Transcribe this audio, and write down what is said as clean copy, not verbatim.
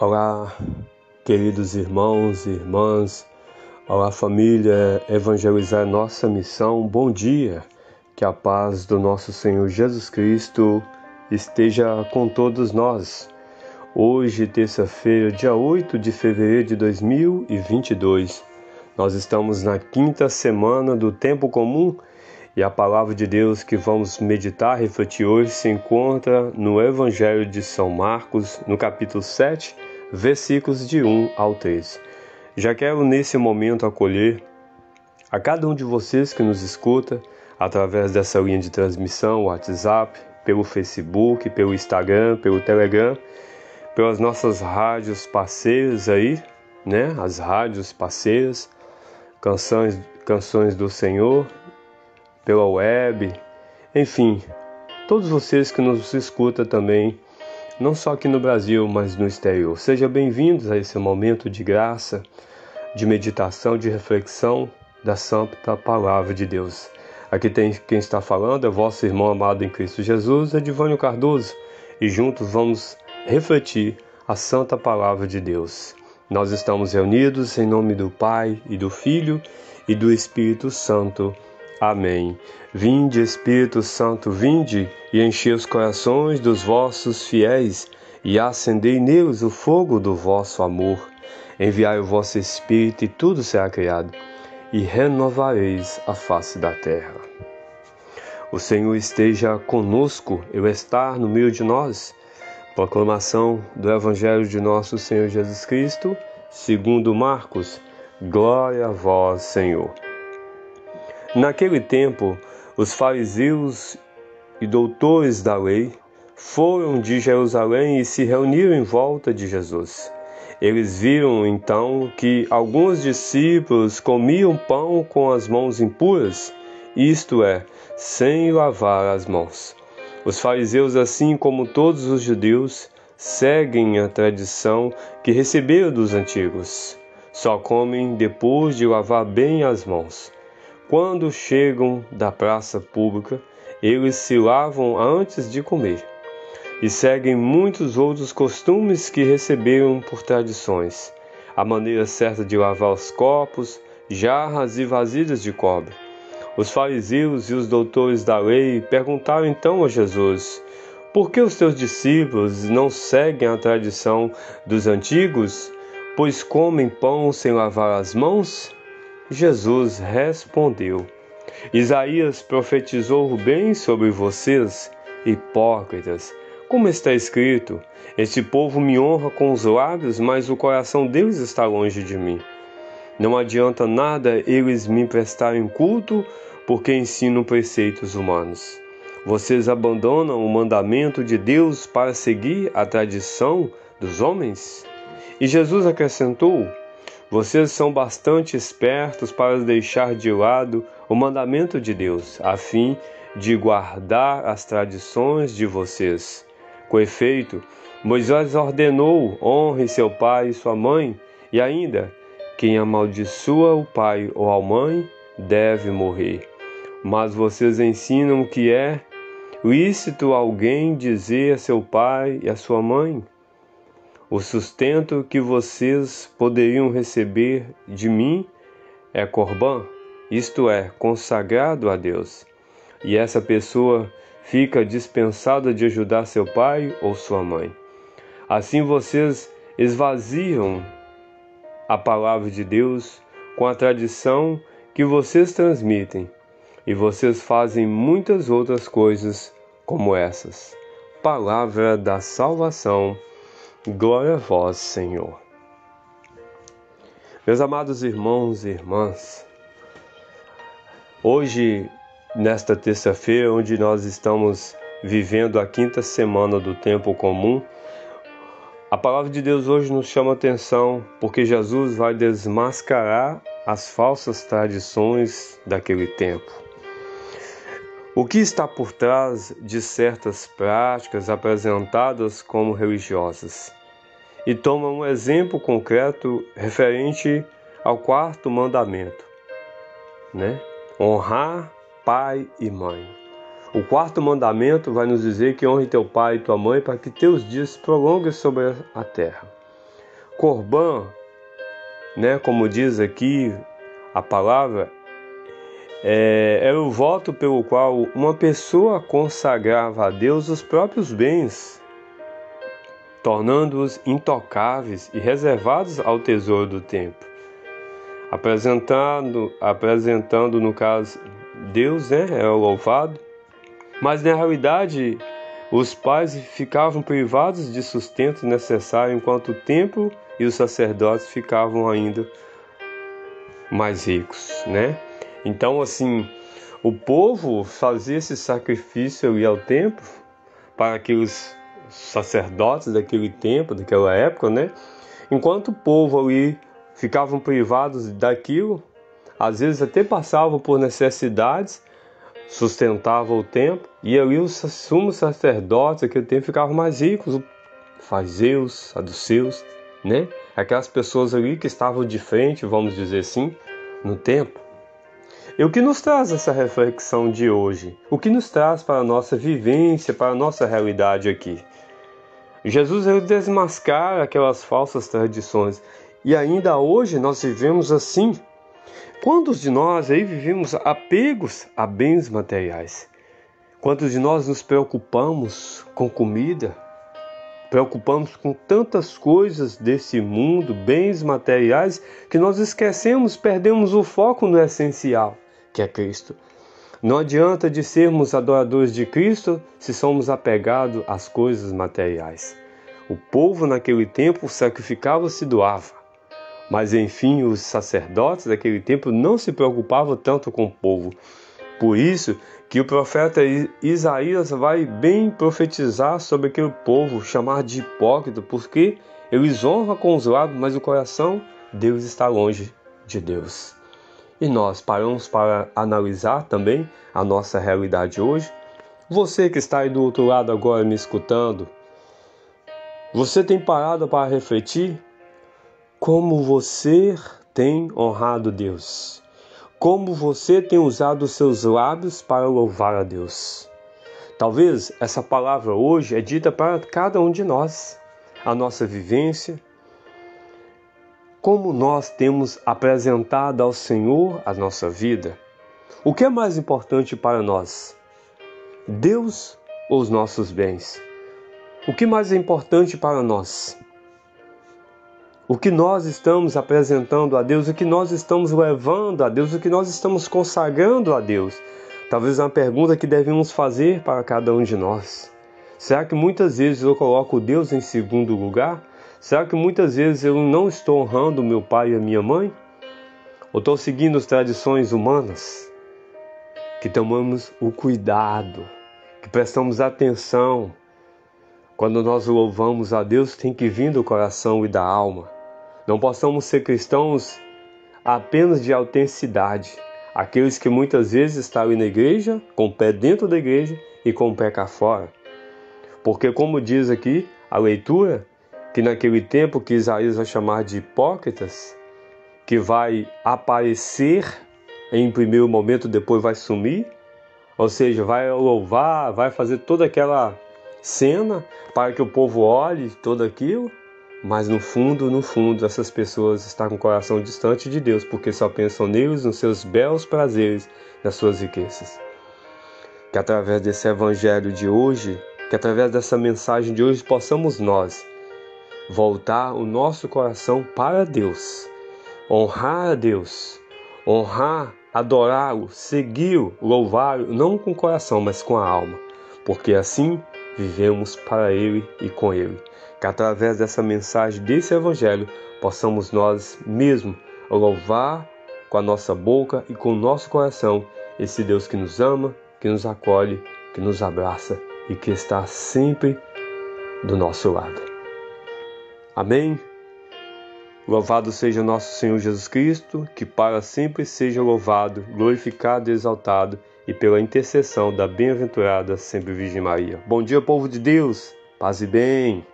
Olá, queridos irmãos e irmãs, olá família, evangelizar é nossa missão. Bom dia, que a paz do nosso Senhor Jesus Cristo esteja com todos nós. Hoje, terça-feira, dia 8 de fevereiro de 2022, nós estamos na quinta semana do tempo comum e a palavra de Deus que vamos meditar, refletir hoje se encontra no Evangelho de São Marcos, no capítulo 7, versículos de 1 ao 13. Já quero nesse momento acolher a cada um de vocês que nos escuta através dessa linha de transmissão, WhatsApp, pelo Facebook, pelo Instagram, pelo Telegram, pelas nossas rádios parceiras aí, né? As rádios parceiras, canções do Senhor, pela web, enfim, todos vocês que nos escutam também, não só aqui no Brasil, mas no exterior. Sejam bem-vindos a esse momento de graça, de meditação, de reflexão da Santa Palavra de Deus. Aqui tem quem está falando, é vosso irmão amado em Cristo Jesus, Edivânio Cardoso, e juntos vamos refletir a Santa Palavra de Deus. Nós estamos reunidos em nome do Pai, e do Filho, e do Espírito Santo. Amém. Vinde, Espírito Santo, vinde e enchei os corações dos vossos fiéis e acendei neles o fogo do vosso amor. Enviai o vosso Espírito e tudo será criado e renovareis a face da terra. O Senhor esteja conosco, Ele está no meio de nós. Proclamação do Evangelho de nosso Senhor Jesus Cristo, segundo Marcos. Glória a vós, Senhor. Naquele tempo, os fariseus e doutores da lei foram de Jerusalém e se reuniram em volta de Jesus. Eles viram então que alguns discípulos comiam pão com as mãos impuras, isto é, sem lavar as mãos. Os fariseus, assim como todos os judeus, seguem a tradição que receberam dos antigos. Só comem depois de lavar bem as mãos. Quando chegam da praça pública, eles se lavam antes de comer e seguem muitos outros costumes que receberam por tradições. A maneira certa de lavar os copos, jarras e vasilhas de cobre. Os fariseus e os doutores da lei perguntaram então a Jesus: por que os teus discípulos não seguem a tradição dos antigos, pois comem pão sem lavar as mãos? Jesus respondeu: Isaías profetizou bem sobre vocês, hipócritas. Como está escrito: este povo me honra com os lábios, mas o coração deles está longe de mim. Não adianta nada eles me prestarem culto, porque ensinam preceitos humanos. Vocês abandonam o mandamento de Deus para seguir a tradição dos homens? E Jesus acrescentou: vocês são bastante espertos para deixar de lado o mandamento de Deus, a fim de guardar as tradições de vocês. Com efeito, Moisés ordenou: honre seu pai e sua mãe, e ainda, quem amaldiçoa o pai ou a mãe deve morrer. Mas vocês ensinam que é lícito alguém dizer a seu pai e a sua mãe: o sustento que vocês poderiam receber de mim é corbã, isto é, consagrado a Deus. E essa pessoa fica dispensada de ajudar seu pai ou sua mãe. Assim vocês esvaziam a palavra de Deus com a tradição que vocês transmitem, e vocês fazem muitas outras coisas como essas. Palavra da salvação. Glória a vós, Senhor. Meus amados irmãos e irmãs, hoje, nesta terça-feira, onde nós estamos vivendo a quinta semana do tempo comum, a palavra de Deus hoje nos chama a atenção porque Jesus vai desmascarar as falsas tradições daquele tempo. O que está por trás de certas práticas apresentadas como religiosas? E toma um exemplo concreto referente ao quarto mandamento, né? Honrar pai e mãe. O quarto mandamento vai nos dizer que honre teu pai e tua mãe para que teus dias se prolonguem sobre a terra. Corban, né, como diz aqui a palavra, era o voto pelo qual uma pessoa consagrava a Deus os próprios bens, tornando-os intocáveis e reservados ao tesouro do templo, apresentando no caso Deus, né, é o louvado, mas na realidade os pais ficavam privados de sustento necessário, enquanto o templo e os sacerdotes ficavam ainda mais ricos, né? Então, assim, o povo fazia esse sacrifício ali ao templo para aqueles sacerdotes daquele tempo, daquela época, né? Enquanto o povo ali ficavam privados daquilo, às vezes até passavam por necessidades, sustentavam o templo, e ali os sumos sacerdotes daquele tempo ficavam mais ricos, os fariseus, saduceus, né? Aquelas pessoas ali que estavam de frente, vamos dizer assim, no templo. E o que nos traz essa reflexão de hoje? O que nos traz para a nossa vivência, para a nossa realidade aqui? Jesus ele desmascara aquelas falsas tradições. E ainda hoje nós vivemos assim. Quantos de nós aí vivemos apegos a bens materiais? Quantos de nós nos preocupamos com comida? Preocupamos com tantas coisas desse mundo, bens materiais, que nós esquecemos, perdemos o foco no essencial, que é Cristo. Não adianta de sermos adoradores de Cristo se somos apegados às coisas materiais. O povo naquele tempo sacrificava e se doava. Mas enfim, os sacerdotes daquele tempo não se preocupavam tanto com o povo. Por isso que o profeta Isaías vai bem profetizar sobre aquele povo, chamar de hipócrita, porque eles honram com os lábios, mas o coração deles está longe de Deus. E nós paramos para analisar também a nossa realidade hoje. Você que está aí do outro lado agora me escutando, você tem parado para refletir como você tem honrado Deus? Como você tem usado os seus lábios para louvar a Deus? Talvez essa palavra hoje é dita para cada um de nós, a nossa vivência, como nós temos apresentado ao Senhor a nossa vida. O que é mais importante para nós? Deus ou os nossos bens? O que mais é importante para nós? O que nós estamos apresentando a Deus, o que nós estamos levando a Deus, o que nós estamos consagrando a Deus. Talvez é uma pergunta que devemos fazer para cada um de nós. Será que muitas vezes eu coloco Deus em segundo lugar? Será que muitas vezes eu não estou honrando meu pai e a minha mãe? Ou estou seguindo as tradições humanas? Que tomamos o cuidado, que prestamos atenção. Quando nós louvamos a Deus, tem que vir do coração e da alma. Não possamos ser cristãos apenas de autenticidade, aqueles que muitas vezes estão ali na igreja, com o pé dentro da igreja e com o pé cá fora. Porque como diz aqui a leitura, que naquele tempo que Isaías vai chamar de hipócritas, que vai aparecer em primeiro momento, depois vai sumir, ou seja, vai louvar, vai fazer toda aquela cena para que o povo olhe tudo aquilo, mas no fundo, essas pessoas estão com o coração distante de Deus, porque só pensam neles, nos seus belos prazeres, nas suas riquezas. Que através desse evangelho de hoje, que através dessa mensagem de hoje, possamos nós voltar o nosso coração para Deus, honrar a Deus, honrar, adorá-lo, segui-lo, louvá-lo, não com o coração, mas com a alma, porque assim vivemos para Ele e com Ele. Que através dessa mensagem, desse Evangelho, possamos nós mesmos louvar com a nossa boca e com o nosso coração esse Deus que nos ama, que nos acolhe, que nos abraça e que está sempre do nosso lado. Amém? Louvado seja nosso Senhor Jesus Cristo, que para sempre seja louvado, glorificado e exaltado, e pela intercessão da bem-aventurada sempre Virgem Maria. Bom dia, povo de Deus, paz e bem.